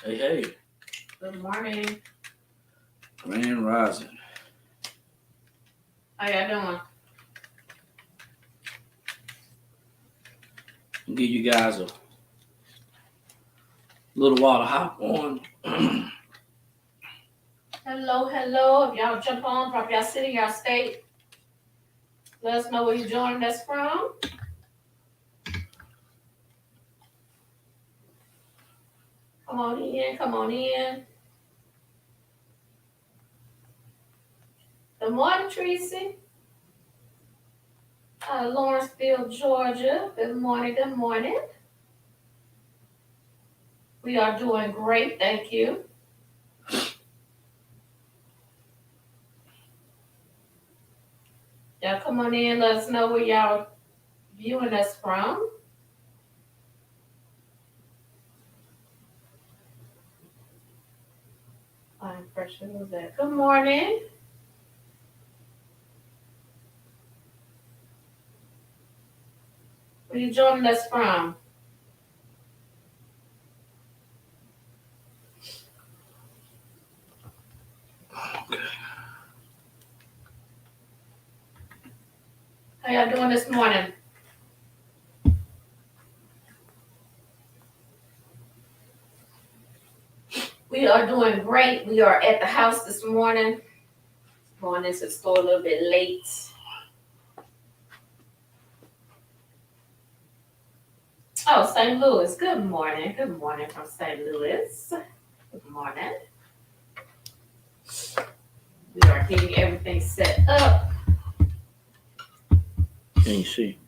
Hey, hey. Good morning. Grand Rising. How y'all doing? I'll give you guys a little while to hop on. Hello. If y'all jump on, drop y'all city, y'all state. Let us know where you're joining us from. Come on in. Good morning, Tracy. Lawrenceville, Georgia. Good morning. We are doing great, thank you. Y'all come on in, let us know where y'all viewing us from. My impression was that. Good morning. Where you joining us from? How y'all doing this morning? We are doing great. We are at the house this morning. Going into the store a little bit late. Oh, St. Louis. Good morning. Good morning from St. Louis. Good morning. We are getting everything set up. Can you see?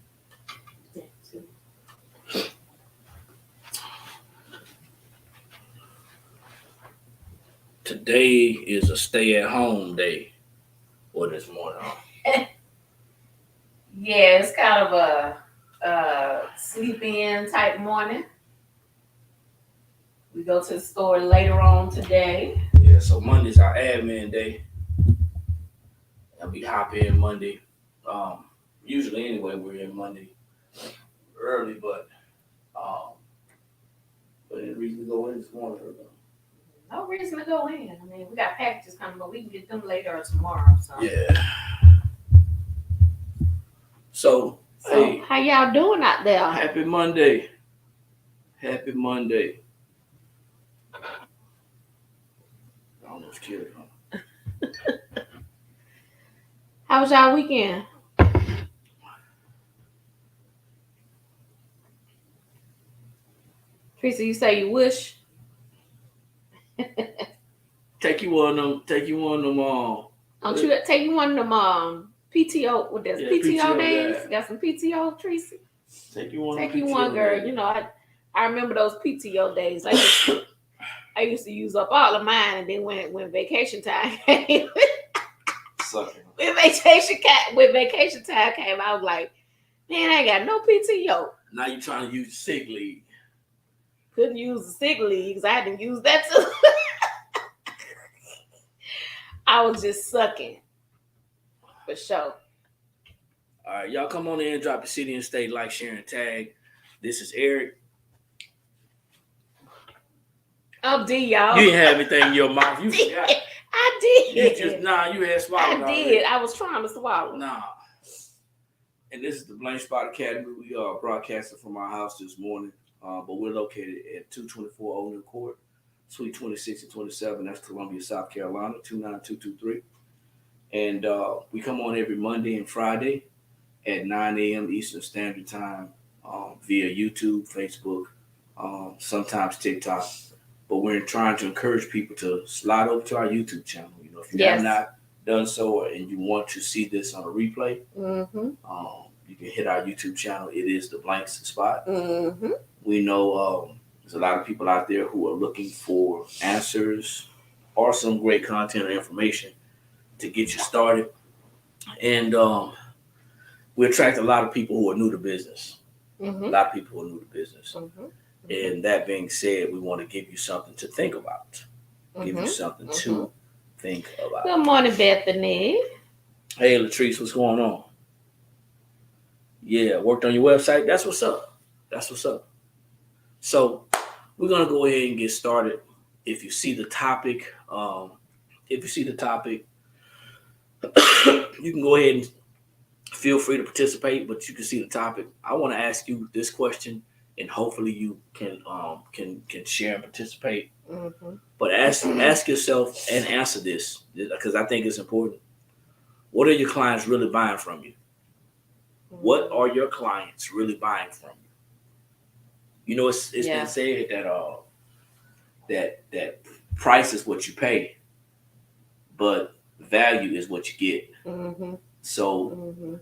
Today is a stay-at-home day for this morning. Yeah, it's kind of a sleep-in type morning. We go to the store later on today. Yeah, so Monday's our admin day. And we hop in Monday. Usually anyway, we're in Monday early, but any reason to go in this morning? No reason to go in. I mean, we got packages coming, but we can get them later or tomorrow. So. Yeah. So hey, how y'all doing out there? Happy Monday. Happy Monday. I don't know if it's cute, huh? How was y'all weekend? Teresa, you say you wish. Take you one of them. Don't you take you one of them PTO with this PTO days? Yeah. Got some PTO, Teresa? Take you one. Take you one, girl. Days. You know, I remember those PTO days. I used to use up all of mine, and then when vacation time came, when vacation time came, I was like, man, I ain't got no PTO. Now you trying to use sick leave. Couldn't use the sick leave because I had to use that too. I was just sucking. For sure. All right, y'all come on in, drop the city and state, like, share, and tag. This is Eric. I'm D, y'all. You didn't have anything in your mouth. You forgot. I did. You had swallowed. I did. I was trying to swallow. Nah. And this is the Blank Spot Academy. We are broadcasting from our house this morning, but we're located at 224 Old New Court, Suite 26 and 27. That's Columbia, South Carolina, 29223. And we come on every Monday and Friday at 9 a.m. Eastern Standard Time via YouTube, Facebook, sometimes TikTok. But we're trying to encourage people to slide over to our YouTube channel. You know, if you have not done so and you want to see this on a replay, you can hit our YouTube channel. It is the Blank Spot. Mm-hmm. We know there's a lot of people out there who are looking for answers or some great content or information to get you started. And we attract a lot of people who are new to business. Mm-hmm. A lot of people who are new to business. Mm-hmm. And that being said, we want to give you something to think about. Give you something to think about. Good morning, Bethany. Hey, Latrice, what's going on? Yeah, worked on your website. That's what's up. So we're going to go ahead and get started. if you see the topic, you can go ahead and feel free to participate. But you can see the topic. I want to ask you this question, and hopefully you can share and participate. Mm-hmm. But ask yourself and answer this, because I think it's important. What are your clients really buying from you? Mm-hmm. What are your clients really buying from you? You know, it's been said that price is what you pay, but value is what you get. Mm-hmm. So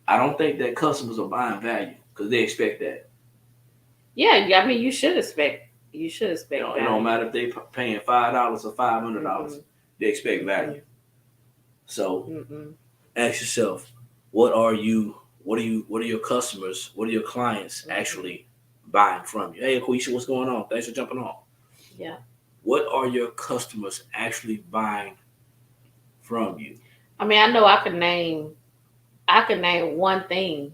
I don't think that customers are buying value because they expect that. Yeah, I mean, you should expect. You should expect. It don't matter if they paying $5 or $500. They expect value. So ask yourself, what are your customers? What are your clients actually buying from you? Hey, Aquisha, what's going on? Thanks for jumping on. Yeah. What are your customers actually buying from you? I mean, I know I could name one thing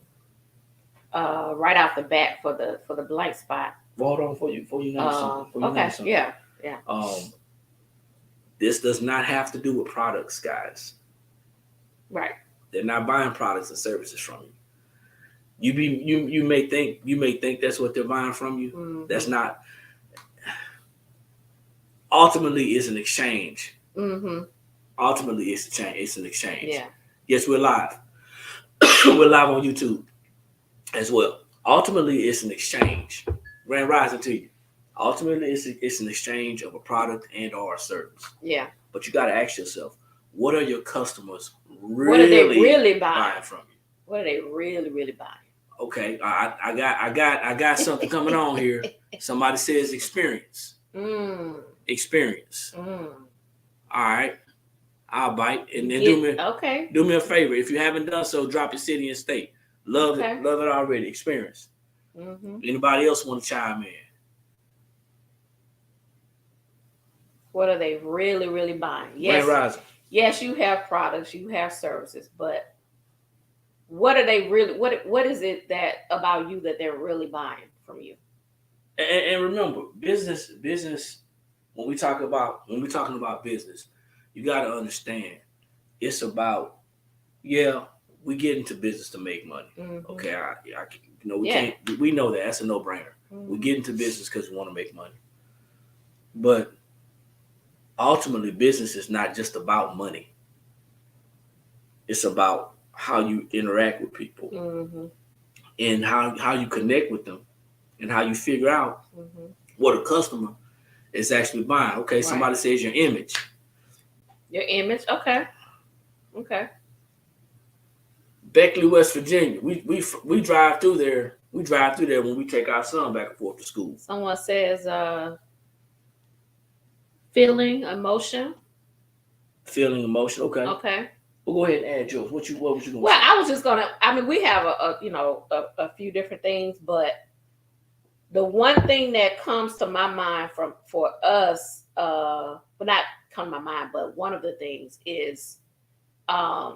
right off the bat for the blank spot. Well, hold on for you name something. Okay. Yeah. This does not have to do with products, guys. Right. They're not buying products and services from you. You may think that's what they're buying from you. Mm-hmm. That's not. Ultimately, it's an exchange. Mm-hmm. Ultimately, it's an exchange. Yeah. Yes, we're live. We're live on YouTube as well. Ultimately, it's an exchange. Grand rising to you. Ultimately, it's an exchange of a product and or a service. Yeah. But you got to ask yourself, what are your customers what are they really buying from you? What are they really buying? Okay, I got something coming on here. Somebody says experience. Experience. All right, I'll bite and then do me a favor. If you haven't done so, drop your city and state. Love it already. Experience. Anybody else want to chime in? What are they really buying? Yes, you have products, you have services, but what are they really? What is it that about you that they're really buying from you? And remember, business. When we're talking about business, you got to understand it's about we get into business to make money. Okay, we know that that's a no brainer. We get into business because we want to make money, but ultimately, business is not just about money. It's about how you interact with people and how you connect with them and how you figure out what a customer is actually buying. Okay, right. Somebody says your image. Your image, okay. Berkeley, West Virginia. We drive through there. We drive through there when we take our son back and forth to school. Someone says feeling, emotion. Feeling, emotion. Okay. Okay. Well, go ahead and add yours. What was you going to say? Well, I was just gonna. I mean, we have a few different things, but the one thing that comes to my mind for us, but not come to my mind, but one of the things is, for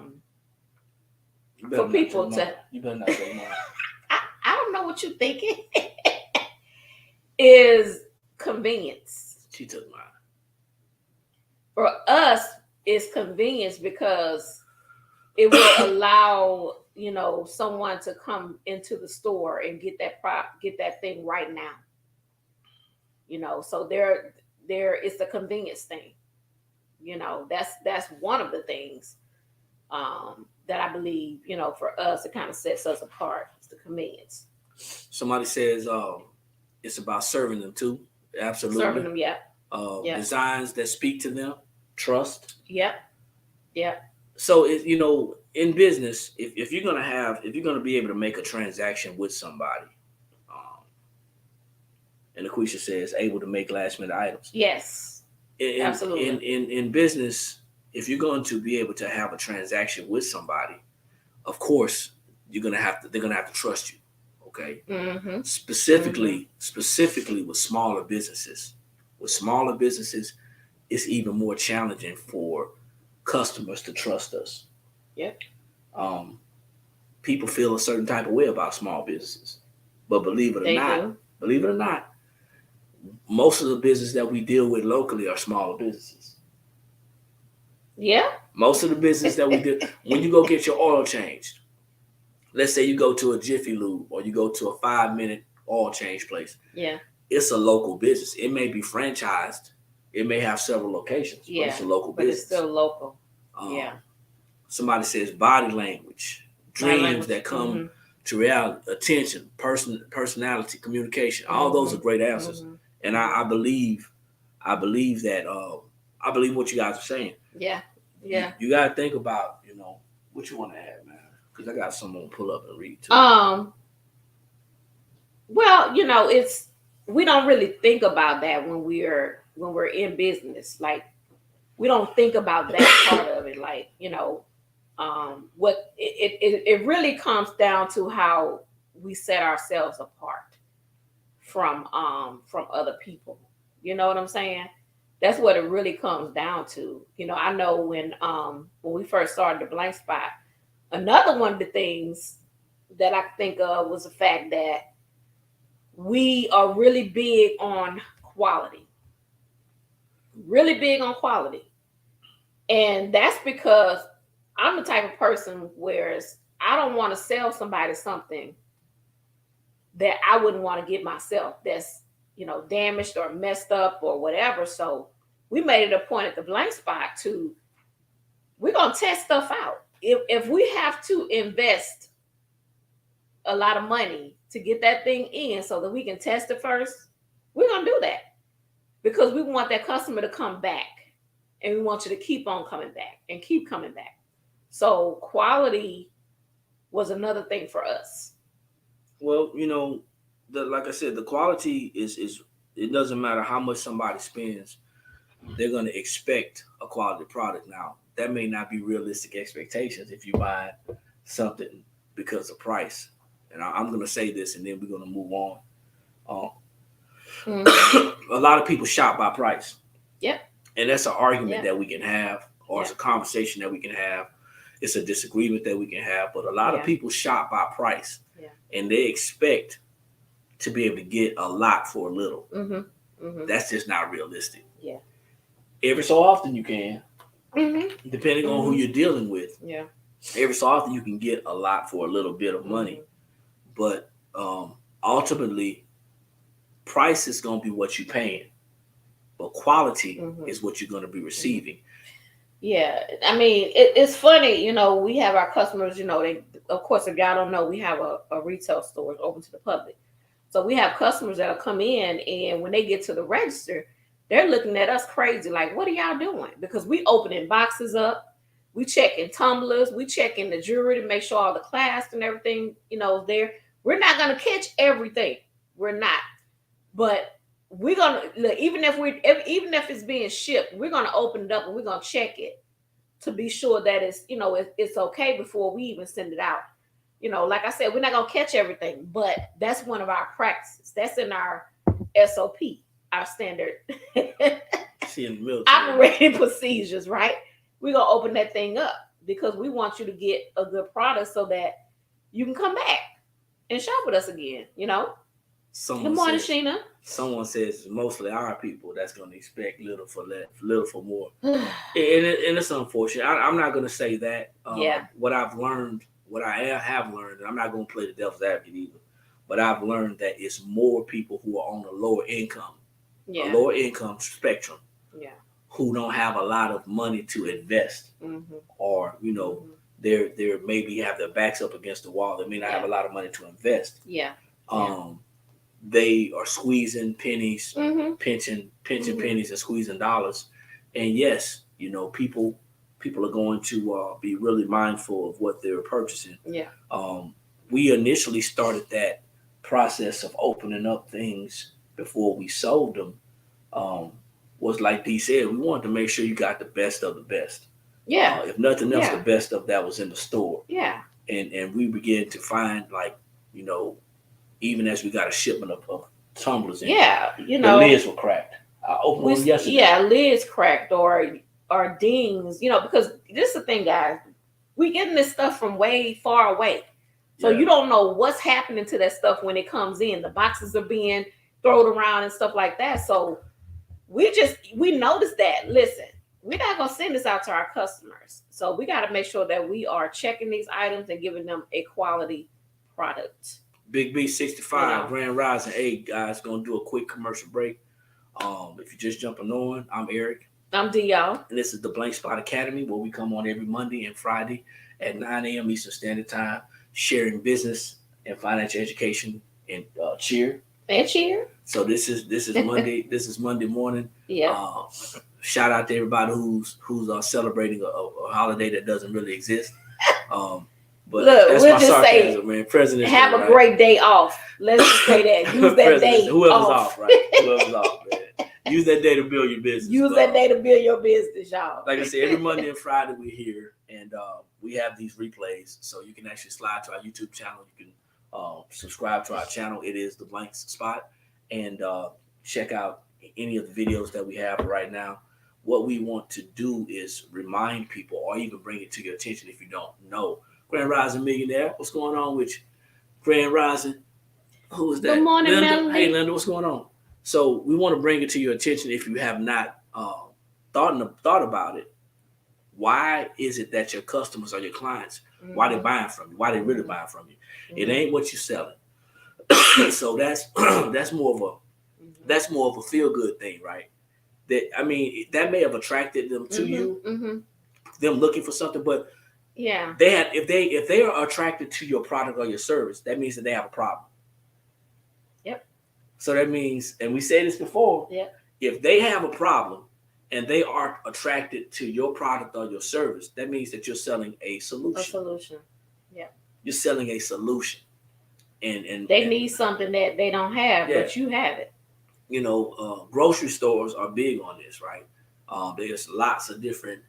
people to. You better not say mine. I don't know what you're thinking. Is convenience. She took mine. For us, it's convenience because it will allow someone to come into the store and get that thing right now. So there is the convenience thing. That's one of the things that I believe for us it kind of sets us apart. It's the convenience. Somebody says it's about serving them too. Absolutely. Serving them, yeah. Designs that speak to them, trust. Yep. So in business, if you're gonna be able to make a transaction with somebody, and Aquisha says able to make last minute items. Yes. Absolutely. In business, if you're going to be able to have a transaction with somebody, of course they're gonna have to trust you. Okay. Specifically with smaller businesses. With smaller businesses, it's even more challenging for customers to trust us. Yep. People feel a certain type of way about small businesses, but believe it or not, most of the business that we deal with locally are smaller businesses. Yeah. Most of the business that we do, when you go get your oil changed, let's say you go to a Jiffy Lube or you go to a 5-minute oil change place. Yeah. It's a local business. It may be franchised. It may have several locations, but it's a local business. It's still local. Somebody says body language, dreams that come to reality, attention, personality, communication. All those are great answers. And I believe that I believe what you guys are saying. Yeah. Yeah. You got to think about, what you want to add, man. Because I got someone to pull up and read too. Well, we don't really think about that when we're in business. Like, we don't think about that part of it. Like, what it really comes down to how we set ourselves apart from other people. You know what I'm saying? That's what it really comes down to. I know when we first started the Blank Spot, another one of the things that I think of was the fact that we are really big on quality. Really big on quality. And that's because I'm the type of person whereas I don't want to sell somebody something that I wouldn't want to get myself that's, damaged or messed up or whatever. So we made it a point at the Blank Spot we're going to test stuff out. If we have to invest a lot of money to get that thing in so that we can test it first, we're going to do that because we want that customer to come back and we want you to keep on coming back and keep coming back. So quality was another thing for us. Well, like I said, the quality is it doesn't matter how much somebody spends, they're going to expect a quality product. Now, that may not be realistic expectations if you buy something because of price. And I'm going to say this and then we're going to move on. A lot of people shop by price. Yep. And that's an argument that we can have, or it's a conversation that we can have. It's a disagreement that we can have. But a lot of people shop by price. Yeah. And they expect to be able to get a lot for a little. That's just not realistic. Yeah. Every so often you can, depending on who you're dealing with. Yeah. Every so often you can get a lot for a little bit of money. But ultimately, price is going to be what you're paying. But quality is what you're going to be receiving. Yeah. I mean, it's funny, we have our customers, they, of course, if y'all don't know, we have a retail store open to the public. So we have customers that'll come in and when they get to the register, they're looking at us crazy. Like, what are y'all doing? Because we opening boxes up. We checking tumblers. We checking the jewelry to make sure all the clasp and everything, is there. We're not going to catch everything. We're not. But we're going to look, even if it's being shipped, we're going to open it up and we're going to check it to be sure that it's, it's okay before we even send it out. Like I said, we're not going to catch everything, but that's one of our practices. That's in our SOP, our standard operating procedures, right? We're going to open that thing up because we want you to get a good product so that you can come back and shop with us again, Good morning, Sheena. Someone says it's mostly our people that's going to expect little for more. and it's unfortunate. I'm not going to say that. What I have learned, and I'm not going to play the devil's advocate either, but I've learned that it's more people who are on a lower income spectrum, who don't have a lot of money to invest, or they maybe have their backs up against the wall. They may not have a lot of money to invest. They are squeezing pennies, pinching pennies and squeezing dollars, and yes, people are going to be really mindful of what they're purchasing. We initially started that process of opening up things before we sold them. Was like Dee said, we wanted to make sure you got the best of the best. If nothing else, the best of that was in the store. And we began to find, like, even as we got a shipment of tumblers in, the lids were cracked. I opened them yesterday. Lids cracked or dings, because this is the thing, guys. We getting this stuff from way far away. So you don't know what's happening to that stuff when it comes in. The boxes are being thrown around and stuff like that. So we noticed that. Listen, we're not gonna send this out to our customers. So we got to make sure that we are checking these items and giving them a quality product. Big B65, Grand Rising. Hey guys, gonna do a quick commercial break. If you're just jumping on, I'm Eric. I'm D, y'all. And this is the Blank Spot Academy, where we come on every Monday and Friday at 9 a.m. Eastern Standard Time, sharing business and financial education and cheer. And cheer. So this is Monday. This is Monday morning. Yeah. Shout out to everybody who's celebrating a holiday that doesn't really exist. But look, that's we'll my just sarcasm, say, man. President's have Day, a right? great day off. Let's just say that. Use that day Whoever's off. off, right? Whoever's off, man. Use that day to build your business. Use that day to build your business, y'all. Like I said, every Monday and Friday we're here, and we have these replays, so you can actually slide to our YouTube channel. You can subscribe to our channel. It is the Blank Spot, and check out any of the videos that we have right now. What we want to do is remind people, or even bring it to your attention if you don't know. Grand Rising Millionaire, what's going on with you? Grand Rising, who is that? Good morning, Linda. Melanie. Hey, Linda, what's going on? So we want to bring it to your attention if you have not thought about it. Why is it that your customers or your clients, why they buying from you? Why they really buying from you? It ain't what you're selling. So that's more of a feel good thing, right? That may have attracted them to you, them looking for something, but yeah, if they are attracted to your product or your service, that means that they have a problem. Yep. So that means, and we said this before, if they have a problem and they are attracted to your product or your service, that means that you're selling a solution. A solution. Yeah. You're selling a solution. And they need something that they don't have, but you have it. You know, grocery stores are big on this, right? There's lots of different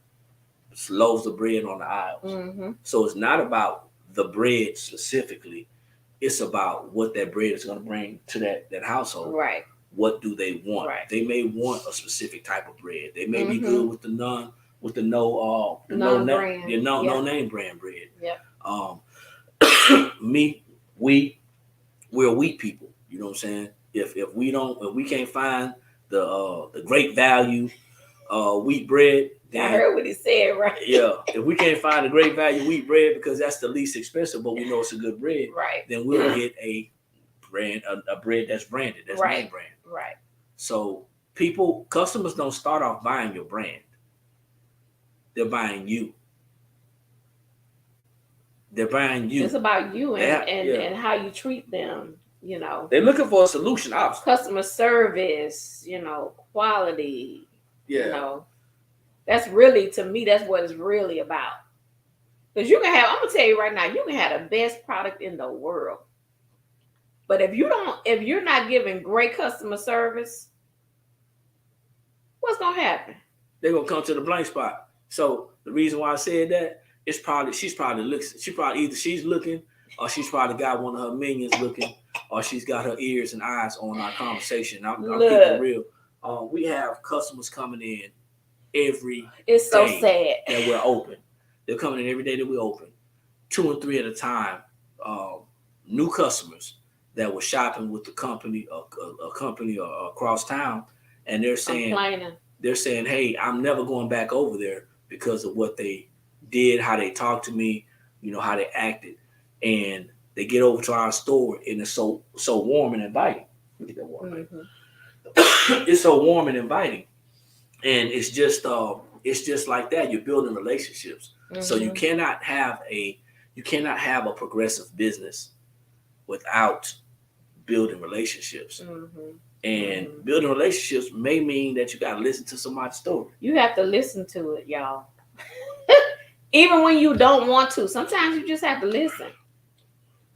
loaves of bread on the aisles. So it's not about the bread specifically. It's about what that bread is going to bring to that household. Right. What do they want? Right. They may want a specific type of bread. They may be good with the no name brand bread. Yep. We're wheat people. You know what I'm saying? If we can't find the great value wheat bread, then, I heard what he said, right? Yeah. If we can't find the great value wheat bread because that's the least expensive, but we know it's a good bread, right? Then we'll get a brand, a bread that's branded, that's name brand. Right. So customers don't start off buying your brand. They're buying you. They're buying you. It's about you and how you treat them. You know, they're looking for a solution. Obviously. Customer service. You know, quality. Yeah. You know, that's really, to me, that's what it's really about. Because I'm gonna tell you right now, you can have the best product in the world, but if you're not giving great customer service, what's gonna happen? They're gonna come to the Blank Spot. So the reason why I said that is she's probably either she's looking, or she's probably got one of her minions looking, or she's got her ears and eyes on our conversation. I'm keeping it real. We have customers coming in every it's so day sad that we're open. They're coming in every day that we're open, 2 and 3 at a time. New customers that were shopping with the company, a company across town, and they're saying, "Hey, I'm never going back over there because of what they did, how they talked to me, you know, how they acted." And they get over to our store, and it's so warm and inviting. Let me get that water. It's so warm and inviting, and it's just like that. You're building relationships, so you cannot have a progressive business without building relationships. And building relationships may mean that you got to listen to somebody's story. You have to listen to it, y'all. Even when you don't want to, sometimes you just have to listen.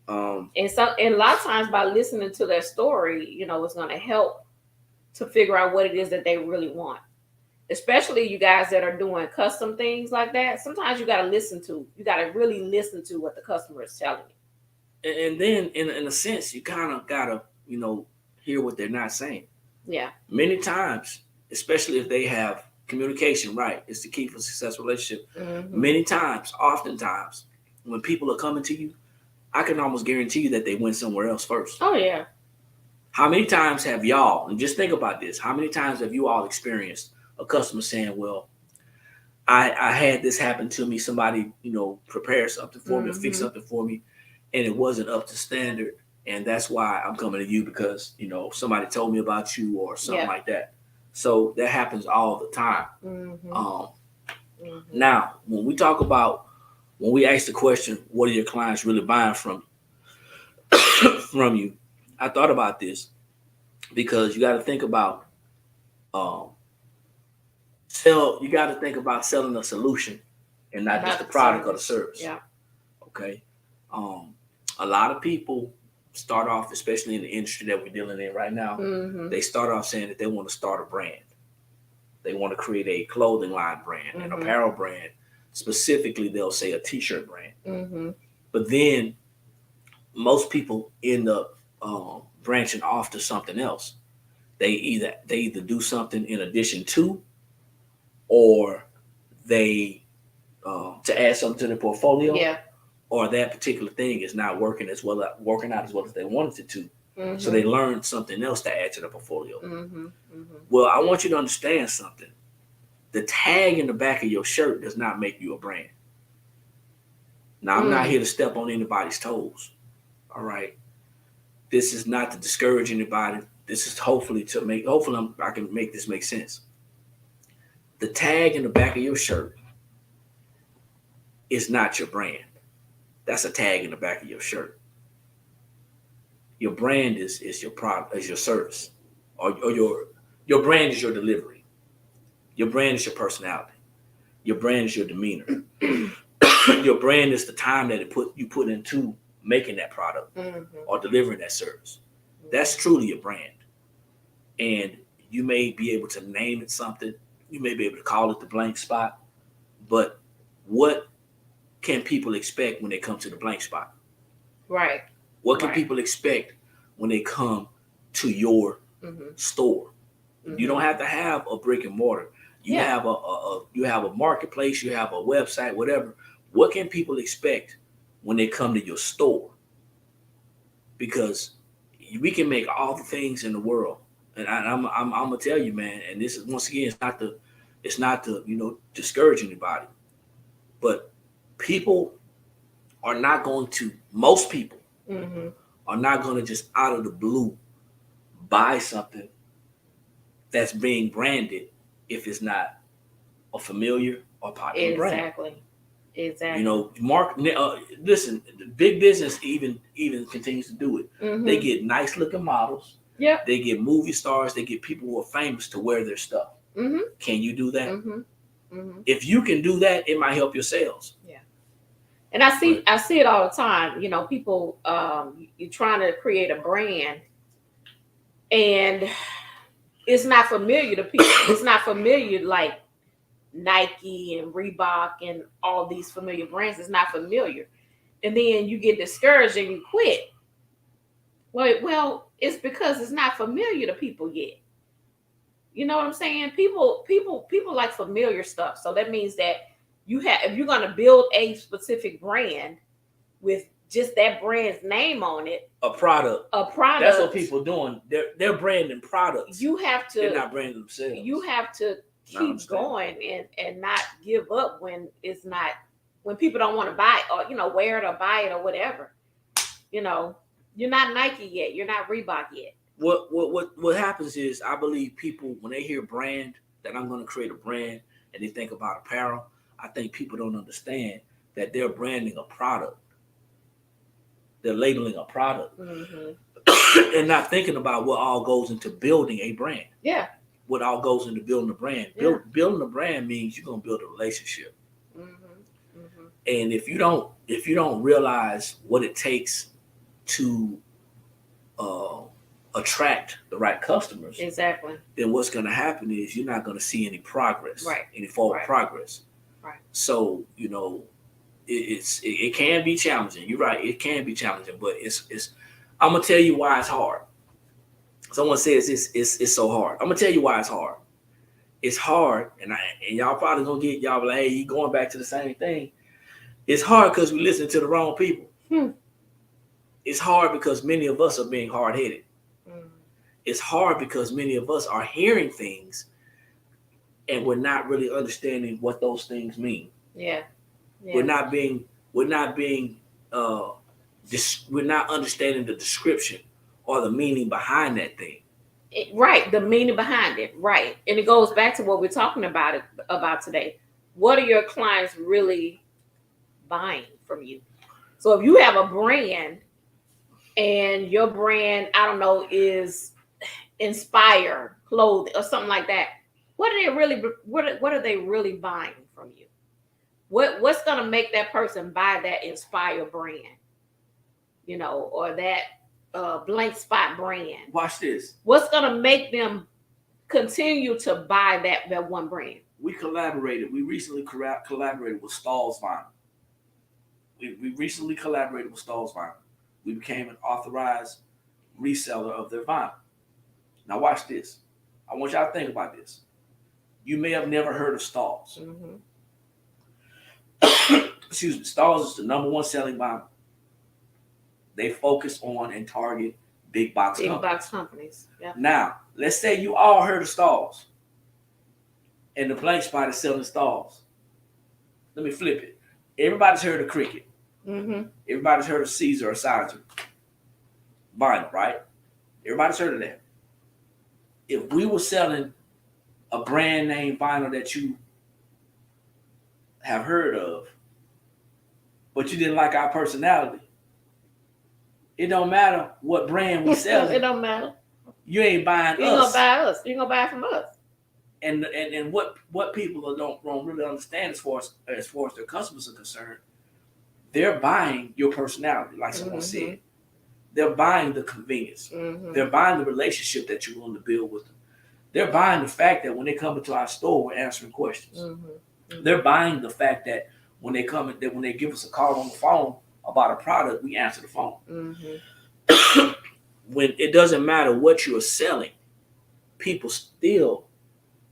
And a lot of times by listening to their story, you know, it's going to help to figure out what it is that they really want. Especially you guys that are doing custom things like that. Sometimes you got to really listen to what the customer is telling you. And then in a sense, you kind of got to, you know, hear what they're not saying. Yeah. Many times, especially if they have communication right, is the key for a successful relationship. Many times, oftentimes, when people are coming to you, I can almost guarantee you that they went somewhere else first. Oh, yeah. How many times have y'all, and just think about this, how many times have you all experienced a customer saying, well, I had this happen to me, somebody, prepared something for me, or fix something for me, and it wasn't up to standard, and that's why I'm coming to you because, somebody told me about you or something like that. So that happens all the time. Now, when we ask the question, what are your clients really buying from you? I thought about this because you got to think about selling a solution and not just the product or the service. Yeah. Okay. A lot of people start off, especially in the industry that we're dealing in right now, they start off saying that they want to start a brand. They want to create a clothing line brand, an apparel brand. Specifically, they'll say a t-shirt brand. But then most people end up branching off to something else. They either do something in addition to, or they to add something to their portfolio. Yeah. Or that particular thing is not working out as well as they wanted it to. So they learn something else to add to the portfolio. Well, I want you to understand something. The tag in the back of your shirt does not make you a brand. Now, I'm not here to step on anybody's toes. All right. This is not to discourage anybody. This is hopefully I can make this make sense. The tag in the back of your shirt is not your brand. That's a tag in the back of your shirt. Your brand is your product, is your service, or your brand is your delivery. Your brand is your personality. Your brand is your demeanor. Your brand is the time that you put into making that product or delivering that service. That's truly your brand. And you may be able to name it something. You may be able to call it the blank spot. But what can people expect when they come to the blank spot? Right. What can people expect when they come to your store? You don't have to have a brick and mortar. You have a marketplace, you have a website, whatever. What can people expect when they come to your store? Because we can make all the things in the world, and I'm gonna tell you, man. And this is, once again, it's not to discourage anybody, but most people are not going to just out of the blue buy something that's being branded if it's not a familiar or popular brand. Exactly. Listen, big business even continues to do it. They get nice looking models. Yeah. They get movie stars. They get people who are famous to wear their stuff. Can you do that? If you can do that, it might help your sales. Yeah. And I see it all the time. People, you're trying to create a brand, and it's not familiar to people. It's not familiar like Nike and Reebok and all these familiar brands. It's not familiar. And then you get discouraged and you quit. Well, it's because it's not familiar to people yet. You know what I'm saying? People like familiar stuff. So that means that if you're going to build a specific brand with just that brand's name on it, a product. That's what people are doing. They're branding products. They're not branding themselves. You have to keep going and not give up when people don't want to buy it or wear it or buy it or whatever. You're not Nike yet. You're not Reebok yet. What happens is, I believe people, when they hear brand, that I'm going to create a brand, and they think about apparel, I think people don't understand that they're branding a product. They're labeling a product and not thinking about what all goes into building a brand. Yeah. What all goes into building a brand. Yeah. Building a brand means you're going to build a relationship. And if you don't realize what it takes to attract the right customers, exactly, then what's going to happen is you're not going to see any progress, any forward progress. Right. So it can be challenging. You're right. It can be challenging, but it's. I'm gonna tell you why it's hard. Someone says it's so hard. I'm gonna tell you why it's hard. It's hard, and y'all probably gonna get y'all like, hey, you going back to the same thing. It's hard because we listen to the wrong people. It's hard because many of us are being hard-headed. it's hard because many of us are hearing things and we're not really understanding what those things mean. Yeah. We're not understanding the description or the meaning behind that thing. Right, the meaning behind it, right. And it goes back to what we're talking about today. What are your clients really buying from you? So if you have a brand and your brand, I don't know, is Inspire clothing or something like that, what are they really buying from you? What's gonna make that person buy that Inspire brand? Or that blank spot brand. Watch this. What's gonna make them continue to buy that one brand? We recently collaborated with Stahl's Vinyl. We recently collaborated with Stahl's Vinyl. We became an authorized reseller of their vinyl. Now watch this. I want y'all to think about this. You may have never heard of Stahl's. Excuse me. Stahl's is the number one selling vinyl. They focus on and target big box companies. Yeah. Now, let's say you all heard of Stahl's, and the blank spot is selling Stahl's. Let me flip it. Everybody's heard of Cricket. Everybody's heard of Caesar or Sizer. Vinyl, right? Everybody's heard of that. If we were selling a brand name vinyl that you have heard of, but you didn't like our personality, it don't matter what brand we sell. It don't matter. You ain't buying us. You ain't gonna buy us. You ain't gonna buy from us. And what people don't really understand as far as their customers are concerned, they're buying your personality, like someone said. They're buying the convenience. They're buying the relationship that you're willing to build with them. They're buying the fact that when they come into our store, we're answering questions. They're buying the fact that when they give us a call on the phone about a product, we answer the phone. When it doesn't matter what you're selling, people still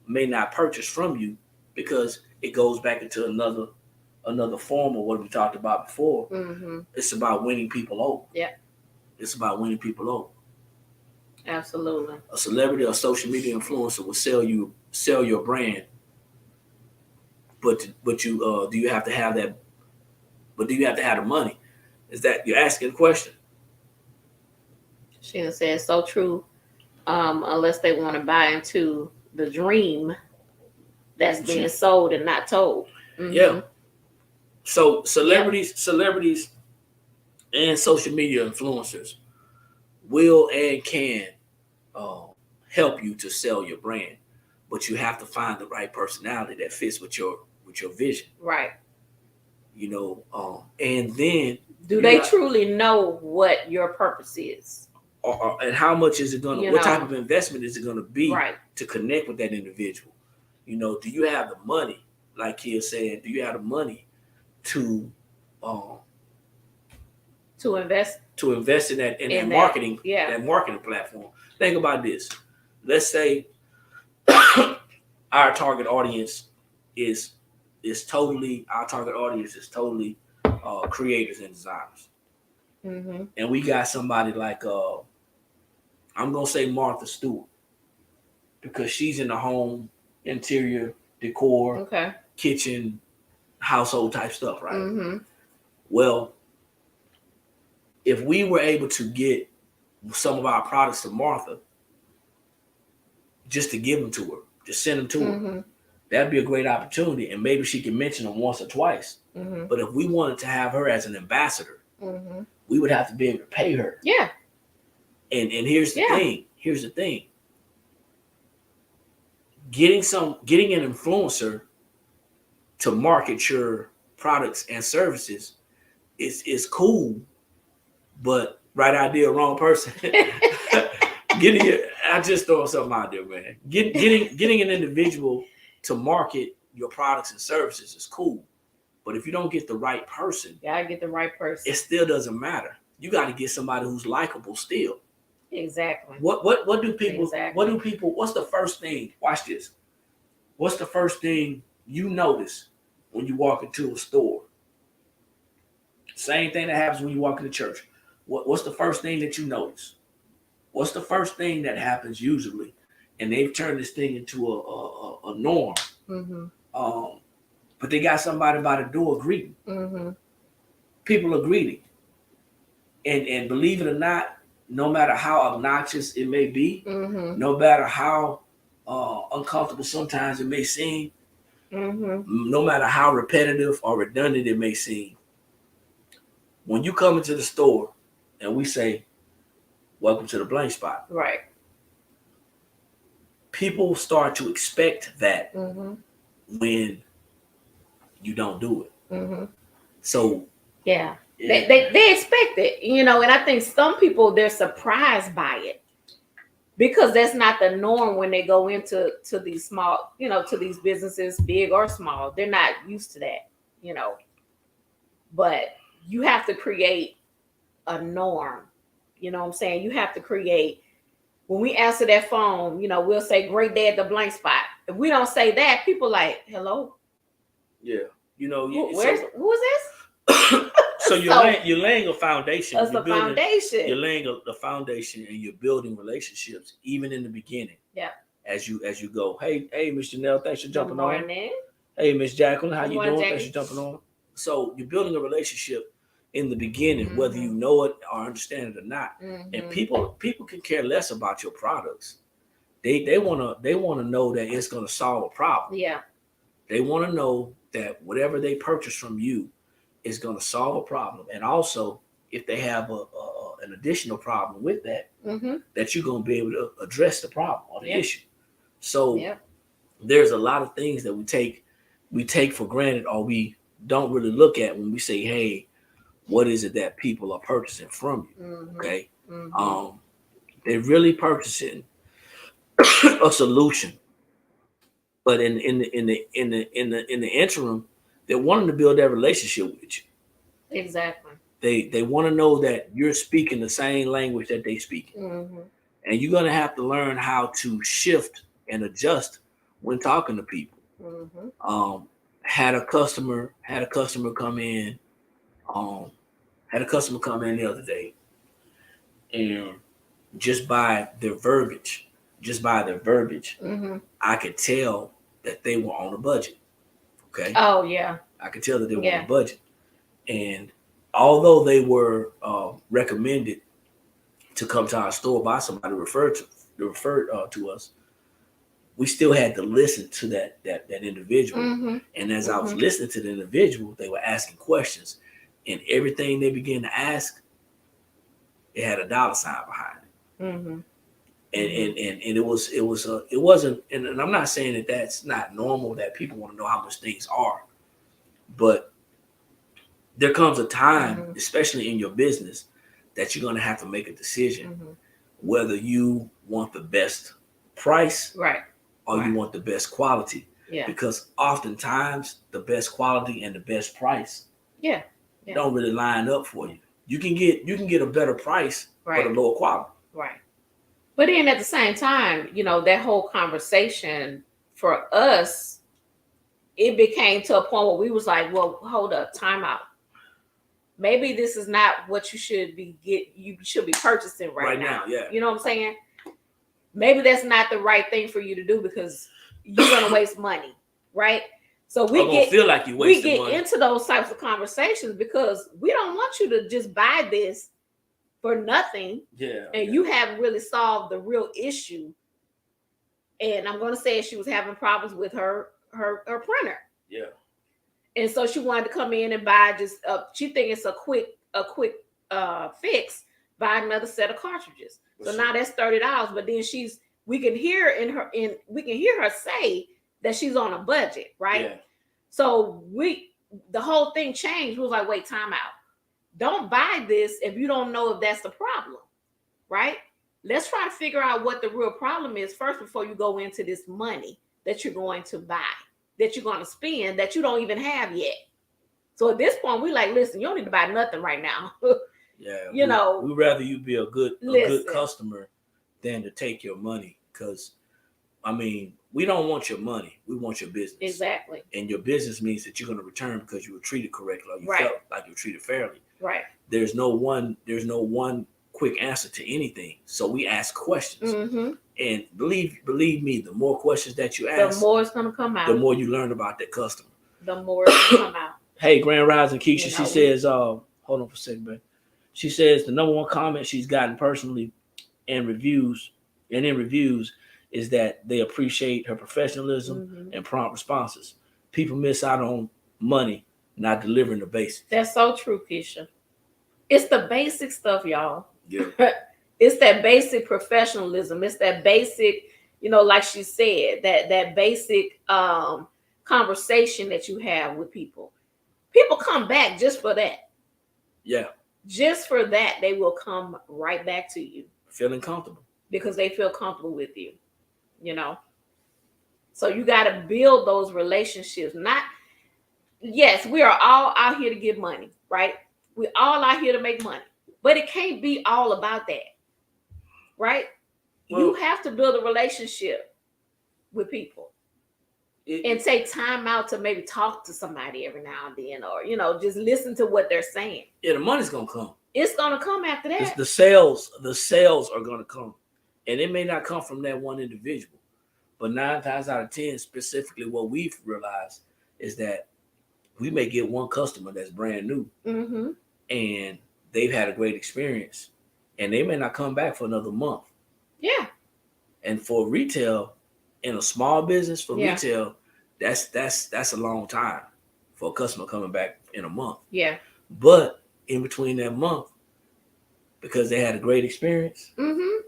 may not purchase from you because it goes back into another form of what we talked about before. It's about winning people over. Yeah. It's about winning people over. Absolutely. A celebrity or social media influencer will sell your brand, but do you have to have that? But do you have to have the money? Is that you're asking a question? Sheena says so true. Unless they want to buy into the dream that's being sold and not told. Yeah. So celebrities and social media influencers will and can help you to sell your brand, but you have to find the right personality that fits with your vision. Right. And then do they truly know what your purpose is? And how much is it going to, what type of investment is it going to be to connect with that individual? Do you have the money, like Kia said, do you have the money to invest in that marketing, that marketing platform? Think about this. Let's say our target audience is totally creators and designers. And we got somebody like I'm gonna say Martha Stewart, because she's in the home interior decor, kitchen, household type stuff, right? Well, if we were able to get some of our products to Martha, just to give them to her, just send them to her, that'd be a great opportunity, and maybe she can mention them once or twice. But if we wanted to have her as an ambassador, we would have to be able to pay her. Yeah. And here's the thing. Here's the thing. Getting an influencer to market your products and services is cool, but right idea, wrong person. I just throw something out there, man. Getting an individual to market your products and services is cool, but if you don't get the right person, it still doesn't matter. You got to get somebody who's likable still. Exactly. What do people? Exactly. What do people? What's the first thing? Watch this. What's the first thing you notice when you walk into a store? Same thing that happens when you walk into church. What's the first thing that you notice? what's the first thing that happens usually? And they've turned this thing into a norm. But they got somebody by the door greeting. People are greeting. And believe it or not, no matter how obnoxious it may be, no matter how uncomfortable sometimes it may seem, no matter how repetitive or redundant it may seem, when you come into the store and we say, welcome to the blank spot. Right. People start to expect that when you don't do it. So yeah. They expect it, you know, and I think some people, they're surprised by it because that's not the norm when they go into these small, you know, to these businesses, big or small. They're not used to that, you know. But you have to create a norm, you know what I'm saying? You have to create, when we answer that phone, you know, we'll say, great day at the blank spot. If we don't say that, people like, hello? Yeah. You know, who is this? So you're laying a foundation. That's a foundation. You're laying a foundation and you're building relationships even in the beginning. Yeah. As you go, hey, Miss Janelle, thanks for jumping on. Good morning. Hey, Miss Jacqueline, how you doing? Jackie. Thanks for jumping on. So you're building a relationship in the beginning, whether you know it or understand it or not. And people can care less about your products. They wanna know that it's gonna solve a problem. Yeah. They want to know that whatever they purchase from you is going to solve a problem. And also, if they have an additional problem with that, that you're going to be able to address the problem or the issue. So there's a lot of things that we take for granted or we don't really look at when we say, hey, what is it that people are purchasing from you? Okay. They're really purchasing a solution. But in the interim, they're wanting to build that relationship with you. Exactly. They want to know that you're speaking the same language that they speak. And you're gonna have to learn how to shift and adjust when talking to people. Had a customer come in. Had a customer come in the other day, and just by their verbiage, I could tell that they were on a budget. Okay. Oh yeah. I could tell that they were on a budget, and although they were recommended to come to our store by somebody referred to us, we still had to listen to that individual. And as I was listening to the individual, they were asking questions, and everything they began to ask, it had a dollar sign behind it. And it wasn't, and I'm not saying that that's not normal, that people want to know how much things are, but there comes a time, especially in your business, that you're going to have to make a decision whether you want the best price or you want the best quality. Because oftentimes the best quality and the best price don't really line up for you. You can get a better price but a lower quality. But then at the same time, you know, that whole conversation for us, it became to a point where we was like, well, hold up, time out. Maybe this is not what you should be purchasing right now. You know what I'm saying? Maybe that's not the right thing for you to do because you're gonna waste money, right? So we get into those types of conversations because we don't want you to just buy this for nothing. And you haven't really solved the real issue. And I'm gonna say she was having problems with her printer. And so she wanted to come in and buy just she think it's a quick fix, buy another set of cartridges. So now that's $30. But then we can hear her say that she's on a budget, right? So the whole thing changed. We was like, wait, time out. Don't buy this if you don't know if that's the problem, right? Let's try to figure out what the real problem is first before you go into this money that you're going to buy, that you're going to spend, that you don't even have yet. So at this point, we like, listen, you don't need to buy nothing right now. We'd rather you be a good customer than to take your money. Because, I mean, we don't want your money. We want your business. Exactly. And your business means that you're going to return because you were treated correctly or you felt like you were treated fairly. Right. There's no one quick answer to anything. So we ask questions. Mm-hmm. And believe me, the more questions that you ask, the more it's gonna come out. The more you learn about that customer. The more it's gonna come out. Hey, Grand Rising Keisha, she says, hold on for a second, babe. She says the number one comment she's gotten personally in reviews is that they appreciate her professionalism and prompt responses. People miss out on money not delivering the basics. That's so true, Keisha. It's the basic stuff, y'all. Yeah. It's that basic professionalism. It's that basic, like she said, that basic conversation that you have with people. People come back just for that. Yeah. Just for that, they will come right back to you. Feeling comfortable. Because they feel comfortable with you, So you got to build those relationships. Yes, we are all out here to get money, right? We're all out here to make money. But it can't be all about that, right? Well, you have to build a relationship with people. And take time out to maybe talk to somebody every now and then, or just listen to what they're saying. Yeah, the money's gonna come. It's gonna come after that. The sales are gonna come, and it may not come from that one individual, but 9 times out of 10, specifically, what we've realized is that we may get one customer that's brand new, and they've had a great experience, and they may not come back for another month. Yeah, and for retail. In a small business for retail, that's a long time for a customer coming back in a month. Yeah. But in between that month, because they had a great experience,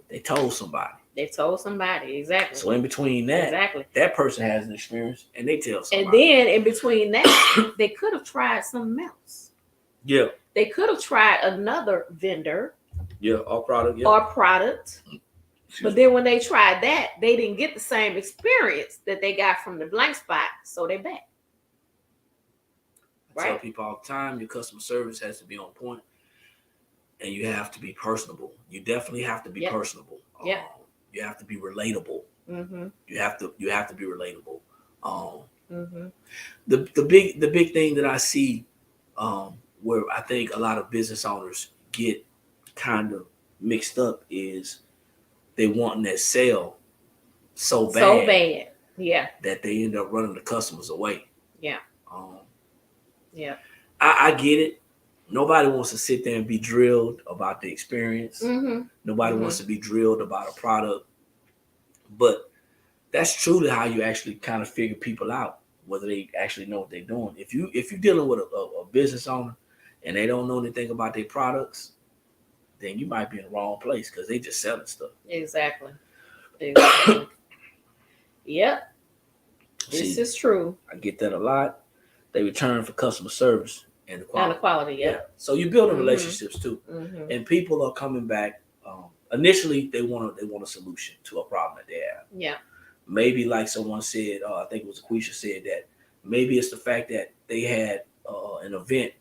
they told somebody. Exactly. So in between that, that person has an experience and they tell somebody. And then in between that, they could have tried something else. Yeah. They could have tried another vendor. Yeah, or product. Yeah. Or product. But then when they tried that, they didn't get the same experience that they got from the blank spot, so they're back. I tell people all the time, your customer service has to be on point, and you have to be personable. You definitely have to be personable. Yeah. You have to be relatable. You have to be relatable. The big thing that I see, where I think a lot of business owners get kind of mixed up is they want that sale so bad, that they end up running the customers away. Yeah. I get it. Nobody wants to sit there and be drilled about the experience. Nobody wants to be drilled about a product. But that's truly how you actually kind of figure people out, whether they actually know what they're doing. If you're dealing with a business owner and they don't know anything about their products, then you might be in the wrong place because they just selling stuff. Exactly. Yep. This is true. I get that a lot. They return for customer service and the quality. And the quality, yeah. So you're building relationships too, and people are coming back. Initially, they want a solution to a problem that they have. Yeah. Maybe like someone said, I think it was Aquisha said that maybe it's the fact that they had an event,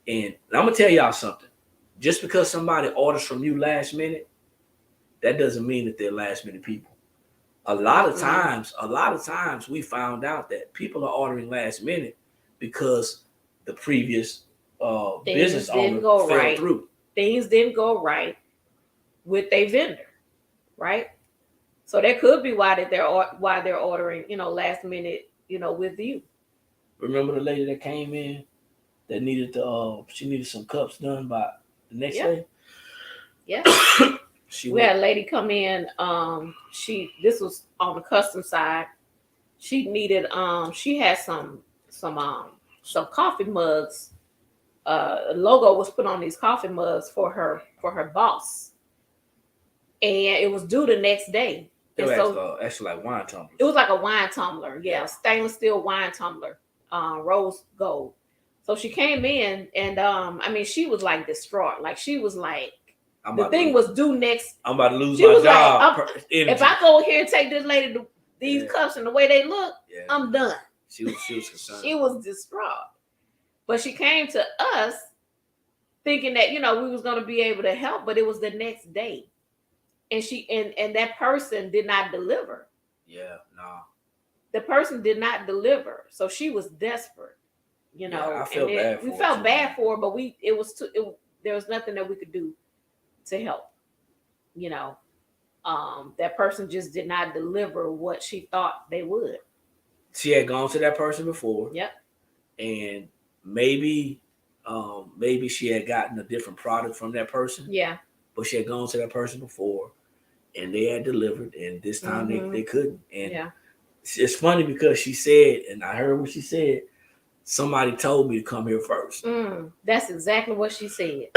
and I'm gonna tell y'all something. Just because somebody orders from you last minute, that doesn't mean that they're last minute people. A lot of times we found out that people are ordering last minute because the previous business owner fell through. Things didn't go right with their vendor, right? So that could be why they're ordering, last minute, with you. Remember the lady that came in that needed she needed some cups done by the next day? Yeah. We had a lady come in. This was on the custom side. She needed. She had some coffee mugs. A logo was put on these coffee mugs for her boss, and it was due the next day. It was actually like wine tumblers. It was like a wine tumbler, stainless steel wine tumbler, rose gold. So she came in, and she was like distraught. Like she was like, the thing was due next. I'm about to lose my job. Like, if I go here and take this lady these cups and the way they look, I'm done. She was concerned. She was distraught. But she came to us thinking that, we was going to be able to help, but it was the next day. And and that person did not deliver. Yeah, no. The person did not deliver. So she was desperate, I felt bad for her. We felt bad for her, but there was nothing that we could do. to help. You know, that person just did not deliver what she thought they would. She had gone to that person before. Yep. And maybe she had gotten a different product from that person. Yeah. But she had gone to that person before, and they had delivered, and this time they couldn't. And it's funny because she said, and I heard what she said, somebody told me to come here first. That's exactly what she said.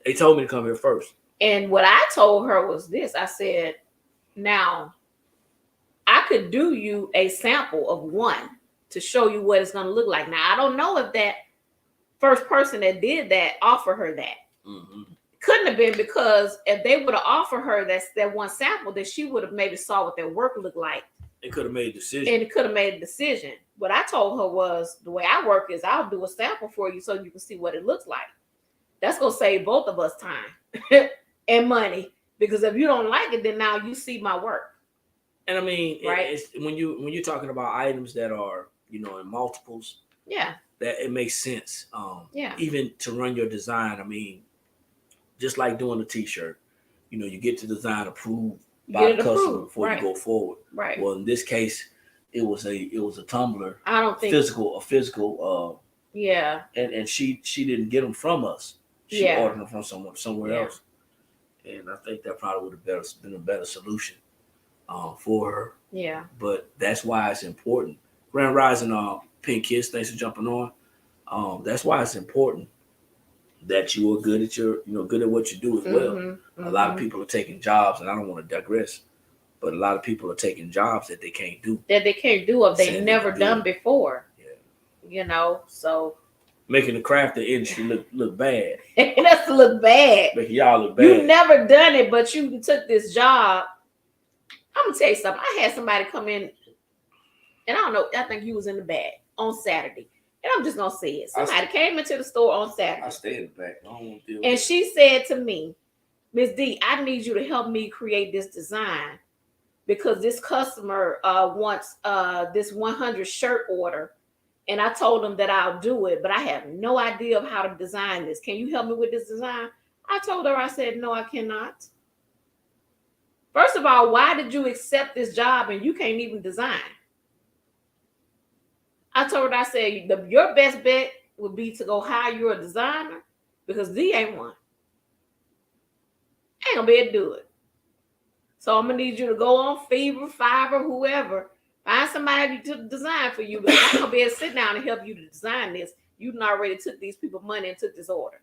They told me to come here first. And what I told her was this. I said, now, I could do you a sample of one to show you what it's going to look like. Now, I don't know if that first person that did that offered her that. Mm-hmm. Couldn't have been, because if they would have offered her that one sample, then she would have maybe saw what their work looked like. It could have made a decision. And it could have made a decision. What I told her was, the way I work is I'll do a sample for you so you can see what it looks like. That's going to save both of us time and money. Because if you don't like it, then now you see my work. And I mean, right? It's, when you're talking about items that are, in multiples, that it makes sense. Even to run your design, I mean, just like doing a T-shirt, you get the design approved by the customer before you go forward. Right. Well, in this case, it was a tumbler. I don't think a physical. And she didn't get them from us. She ordered them from somewhere else. And I think that probably would have been a better solution for her. Yeah. But that's why it's important. Grand Rising, Pink Kiss, thanks for jumping on. That's why it's important that you are good at good at what you do as well. A lot of people are taking jobs, and I don't want to digress, but a lot of people are taking jobs that they can't do. That they can't do, or they've never done before. Yeah. So making the craft industry look bad. That's to look bad. Making y'all look bad. You've never done it, but you took this job. I'm gonna tell you something. I had somebody come in, and I don't know, I think you was in the back on Saturday. And I'm just gonna say it. Somebody came into the store on Saturday. I stay in the back. I don't want to deal with and she said to me, Miss D, I need you to help me create this design because this customer wants this 100 shirt order. And I told them that I'll do it, but I have no idea of how to design this. Can you help me with this design? I told her, I said, no, I cannot. First of all, why did you accept this job and you can't even design? I told her, I said, your best bet would be to go hire you a designer because D ain't one. I ain't gonna be able to do it. So I'm gonna need you to go on Fiverr, Fiverr, whoever. Find somebody to design for you because I'm gonna be able to sit down and help you to design this. You already took these people money and took this order.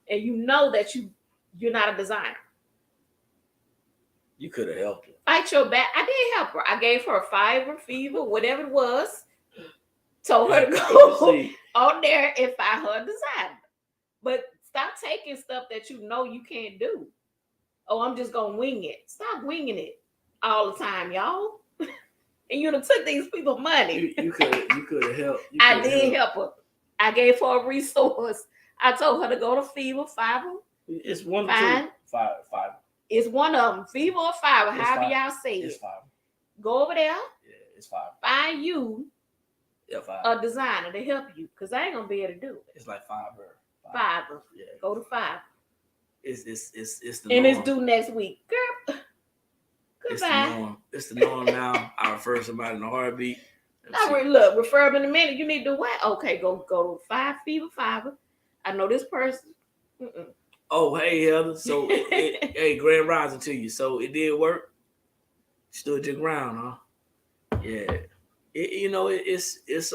And you know that you're not a designer. You could have helped her. Fight your back. I did help her. I gave her a Fiverr, Fever, whatever it was. Told her to go on there and find her a designer. But stop taking stuff that you know you can't do. Oh, I'm just gonna wing it. Stop winging it all the time, y'all. And you done took these people money. You could have helped. I did help her. I gave her a resource. I told her to go to Fever, Fiverr. It's one of two. Fiverr. It's one of them. Fever or Fiverr, however y'all say it. It's Fiverr. Go over there. Yeah, it's Fiverr. Find you Fiverr. a designer to help you, because I ain't gonna be able to do it. It's like Fiverr. Fiverr. Yeah. Go to Fiverr. It's the and norm. It's due next week. Girl. Goodbye. It's the norm now. I refer somebody in a heartbeat. Look, refer them in a minute. You need to what? Okay, go to Fever Fiverr. I know this person. Mm-mm. Oh, hey, Heather. So, hey, Grand Rising to you. So, it did work? Stood your ground, huh? Yeah. It's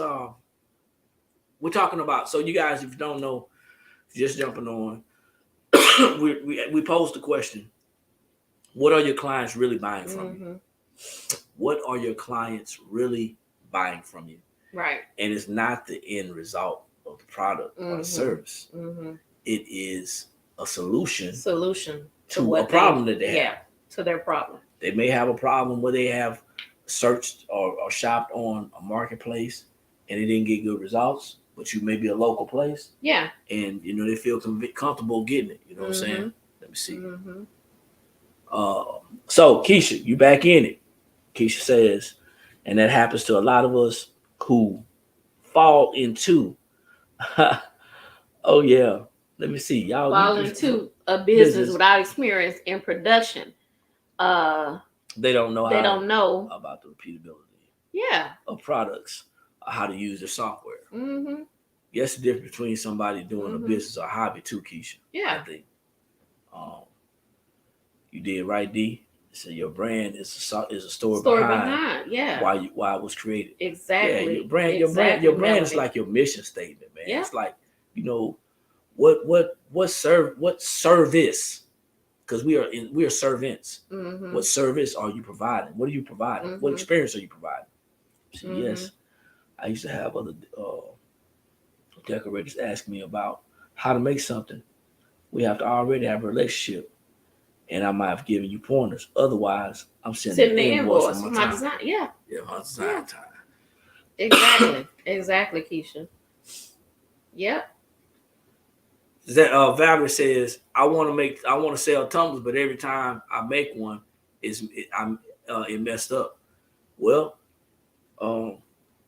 we're talking about, so you guys, if you don't know, just jumping on, we posed the question, what are your clients really buying from you? What are your clients really buying from you? Right. And it's not the end result of the product or the service. It is a solution to a problem that they have. Yeah, to their problem. They may have a problem where they have searched or shopped on a marketplace and they didn't get good results, but you may be a local place. Yeah. And, they feel comfortable getting it. You know what I'm saying? Let me see. So, Keisha, you back in it. Keisha says, and that happens to a lot of us who fall into, oh, yeah. Let me see. Y'all fall into a business without experience in production, they don't know about the repeatability of products, how to use the software. Mm-hmm. Yes, the difference between somebody doing a business or a hobby too, Keisha. Yeah. I think you did right, D. So your brand is a story behind why it was created. Exactly. Yeah, your brand is like your mission statement, man. Yeah. It's like, what service? Because we are servants. Mm-hmm. What service are you providing? What are you providing? Mm-hmm. What experience are you providing? So yes, I used to have other decorators ask me about how to make something. We have to already have a relationship, and I might have given you pointers. Otherwise, I'm sending the invoice for my design. Yeah, my design time. Exactly, Keisha. Yep. That Valerie says, I want to sell tumblers, but every time I make one, it messed up. Well,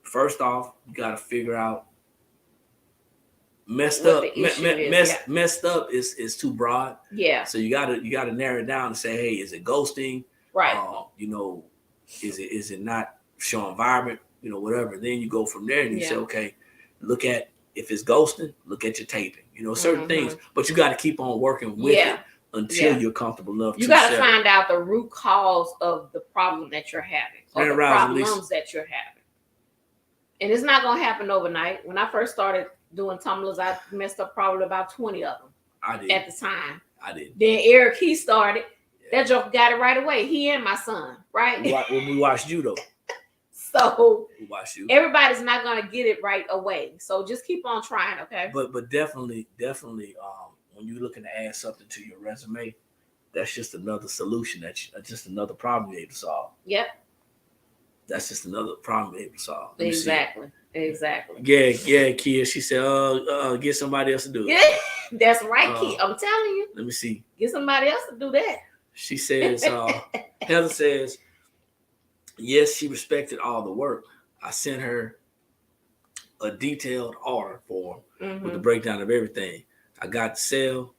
first off, you got to figure out messed up is too broad. Yeah. So you gotta narrow it down and say, hey, is it ghosting? Right. Is it not showing environment? Whatever. Then you go from there and you say, okay, look at, if it's ghosting, look at your taping. Certain things, but you got to keep on working with it until you're comfortable enough. You got to find out the root cause of the problem that you're having, or the problems that you're having. And it's not gonna happen overnight. When I first started doing tumblers, I messed up probably about 20 of them. I did. At the time. I did. Then Eric, he started. That joke got it right away. He and my son, right? When we watched you though. So we watched you. Everybody's not gonna get it right away. So just keep on trying, okay? But definitely, when you're looking to add something to your resume, that's just another solution. That's just another problem you're able to solve. Yep. That's just another problem you're able to solve. Exactly. Yeah, Kia. She said, get somebody else to do it. Yeah, that's right, Kia. I'm telling you. Let me see. Get somebody else to do that. She says, Heather says, yes, she respected all the work. I sent her a detailed order form with the breakdown of everything. I got the sale.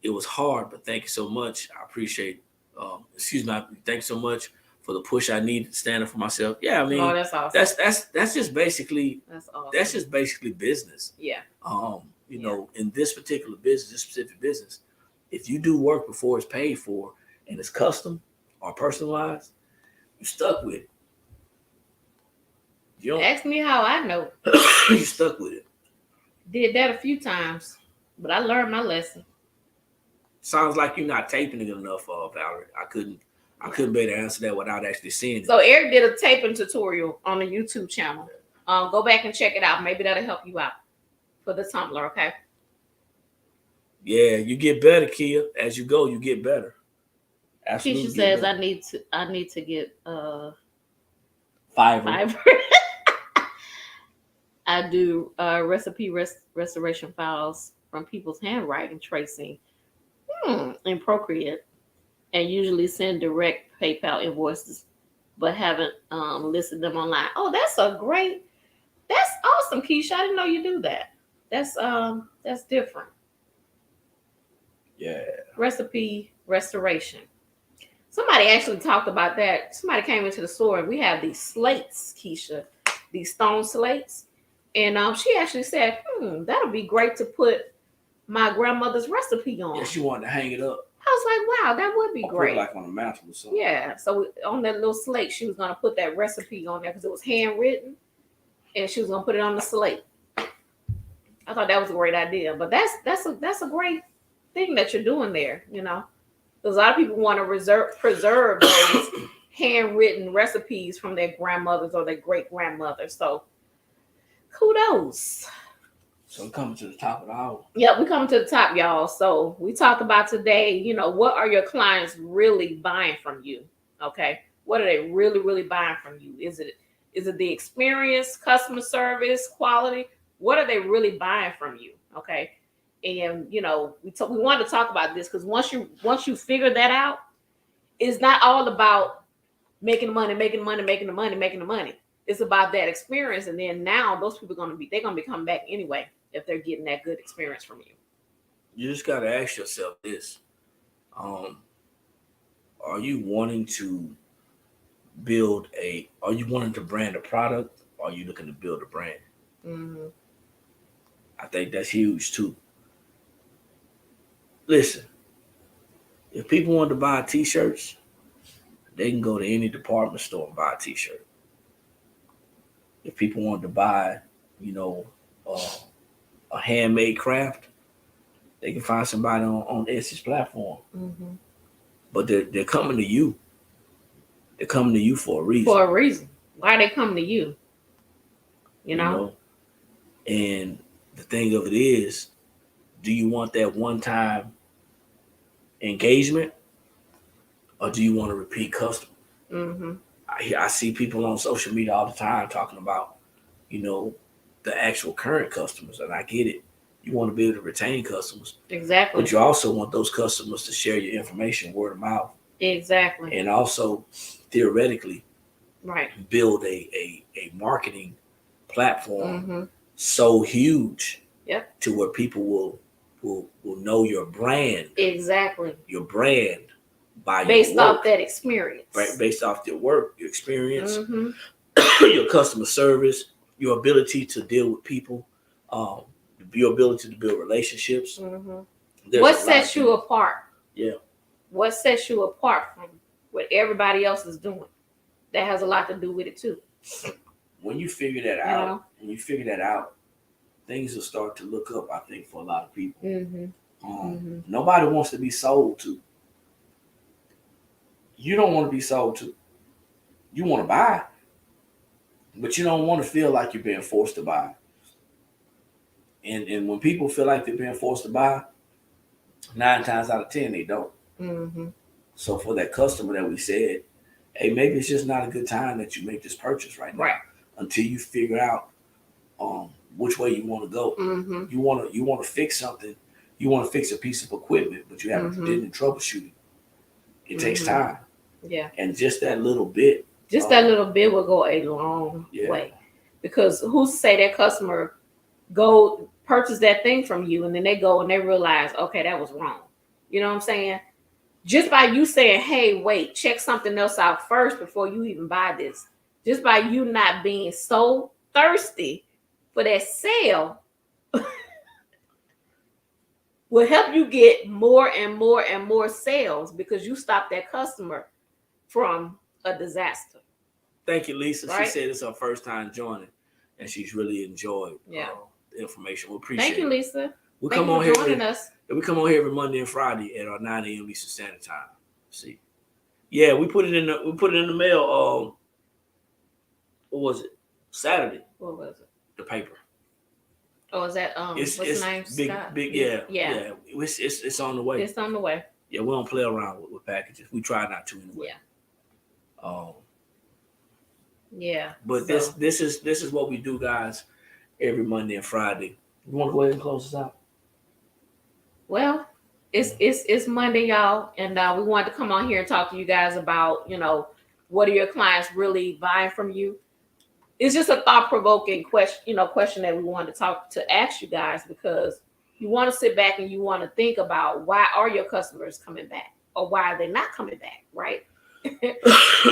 It was hard, but thank you so much. I appreciate thank you so much for the push I needed to stand up for myself. Yeah, I mean, that's awesome. That's just basically awesome. That's just basically business. Yeah. In this particular business, this specific business, if you do work before it's paid for and it's custom or personalized, you stuck with it. You ask me how I know. You stuck with it. Did that a few times, but I learned my lesson. Sounds like you're not taping it enough, Valerie. I couldn't be able to answer that without actually seeing it. So Eric did a taping tutorial on the YouTube channel. Go back and check it out. Maybe that'll help you out for the tumbler, okay? Yeah, you get better, Kia. As you go, you get better. Absolutely. Keisha says I need to get Fiverr. I do recipe restoration files from people's handwriting tracing in Procreate, and usually send direct PayPal invoices, but haven't listed them online. Oh, that's awesome, Keisha. I didn't know you do that. That's different. Yeah. Recipe restoration. Somebody actually talked about that. Somebody came into the store and we have these slates, Keisha, these stone slates. And she actually said, that'll be great to put my grandmother's recipe on. Yeah, she wanted to hang it up. I was like, wow, that would be great. Put it like on a mantle or something. Yeah. So on that little slate, she was going to put that recipe on there because it was handwritten. And she was going to put it on the slate. I thought that was a great idea. But that's a great thing that you're doing there, Because a lot of people want to preserve those handwritten recipes from their grandmothers or their great grandmothers. So kudos. So we're coming to the top of the hour. Yep, we're coming to the top, y'all. So we talked about today, what are your clients really buying from you? Okay. What are they really, really buying from you? Is it the experience, customer service, quality? What are they really buying from you? Okay. And we wanted to talk about this because once you figure that out, it's not all about making the money. It's about that experience, and then now those people they're gonna be coming back anyway if they're getting that good experience from you. you just got to ask yourself this. Are you wanting to are you wanting to brand a product, or are you looking to build a brand? Mm-hmm. I think that's huge too. Listen, if people want to buy t-shirts, they can go to any department store and buy a t-shirt. If people want to buy, a handmade craft, they can find somebody on Etsy's platform. Mm-hmm. But they're coming to you. They're coming to you for a reason. For a reason. Why are they coming to you? You know? And the thing of it is, do you want that one-time engagement, or do you want a repeat customer? Mm-hmm. I see people on social media all the time talking about, the actual current customers, and I get it. You want to be able to retain customers. Exactly. But you also want those customers to share your information word of mouth. Exactly. And also, theoretically, right, build a marketing platform so huge to where people will know your brand. Exactly. Your brand by based your work, off that experience. Right, based off your work, your experience, your customer service, your ability to deal with people, your ability to build relationships. What sets you apart? Yeah. What sets you apart from what everybody else is doing? That has a lot to do with it too. When you figure that out, things will start to look up, I think, for a lot of people. Nobody wants to be sold to. You don't want to be sold to. You want to buy, but you don't want to feel like you're being forced to buy. And when people feel like they're being forced to buy, 9 times out of 10 they don't. So for that customer that we said, hey, maybe it's just not a good time that you make this purchase right now until you figure out which way you want to go. You want to fix something. You want to fix a piece of equipment, but you haven't didn't troubleshoot it. It takes time. Yeah. And just that little bit. That little bit will go a long way. Because who's to say that customer go purchase that thing from you and then they go and they realize, okay, that was wrong. You know what I'm saying? Just by you saying, hey, wait, check something else out first before you even buy this. Just by you not being so thirsty for that sale will help you get more and more and more sales because you stop that customer from a disaster. Thank you, Lisa. Right? She said it's her first time joining and she's really enjoyed the information. We appreciate it. Thank you, Lisa. We come on here every Monday and Friday at 9 a.m. Eastern Standard Time. See, yeah, we put it in the mail. What was it? Saturday. What was it? The paper. Oh, is that what's the name? Big. Yeah. It's on the way. It's on the way. Yeah, we don't play around with packages. We try not to anyway. Yeah. But this is what we do, guys. Every Monday and Friday. You want to go ahead and close this out? Well, it's Monday, y'all, and we wanted to come on here and talk to you guys about, what are your clients really buying from you? It's just a thought-provoking question that we wanted to ask you guys because you want to sit back and you want to think about why are your customers coming back or why are they not coming back, right?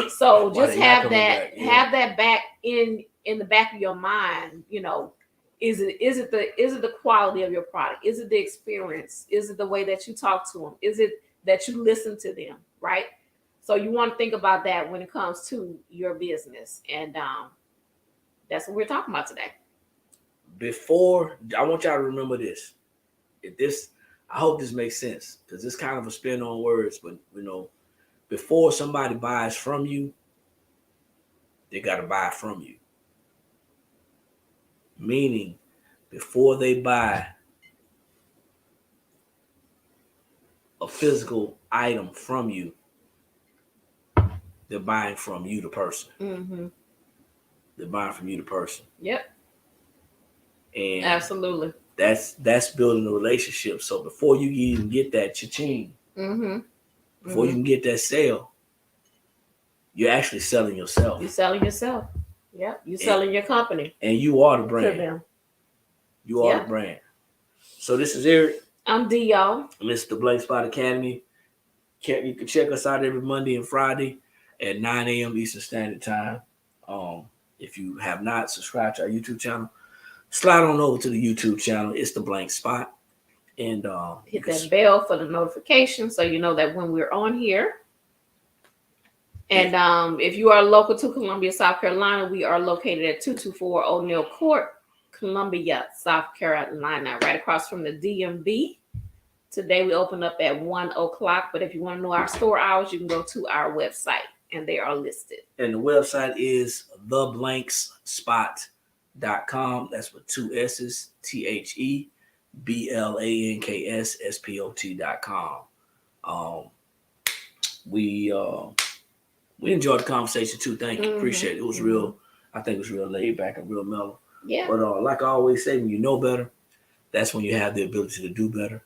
So just have that back in the back of your mind, Is it the quality of your product? Is it the experience? Is it the way that you talk to them? Is it that you listen to them, right? So you want to think about that when it comes to your business. And that's what we're talking about today. I want y'all to remember this. I hope this makes sense because it's kind of a spin on words, but before somebody buys from you, they got to buy from you. Meaning, before they buy a physical item from you, they're buying from you, the person. They're buying from you, the person. Yep. And absolutely. That's building a relationship. So before you even get that cha-ching, before you can get that sale, you're actually selling yourself. You're selling yourself. Yep. You're selling your company. And you are the brand. To them. You are the brand. So this is Eric. I'm D, y'all. And this is the Blank Spot Academy. You can check us out every Monday and Friday at 9 a.m. Eastern Standard Time. If you have not subscribed to our YouTube channel, slide on over to the YouTube channel. It's the Blank Spot. And hit that bell for the notification so you know that when we're on here. And if you are local to Columbia, South Carolina, we are located at 224 O'Neill Court, Columbia, South Carolina, right across from the DMV. Today we open up at 1 o'clock, but if you want to know our store hours, you can go to our website and they are listed. And the website is theblankspot.com. That's with 2 S's, THEBLANKSSPOT.com. We enjoyed the conversation too. Thank you. Appreciate it. It was real. I think it was real laid back and real mellow. Yeah. But like I always say, when you know better, that's when you have the ability to do better.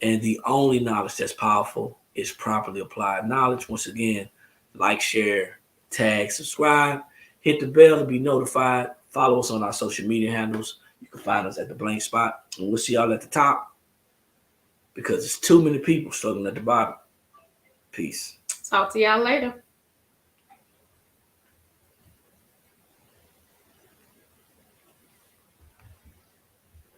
And the only knowledge that's powerful is properly applied knowledge. Once again, like, share, tag, subscribe, hit the bell to be notified. Follow us on our social media handles. You can find us at the Blank Spot. And we'll see y'all at the top because there's too many people struggling at the bottom. Peace. Talk to y'all later.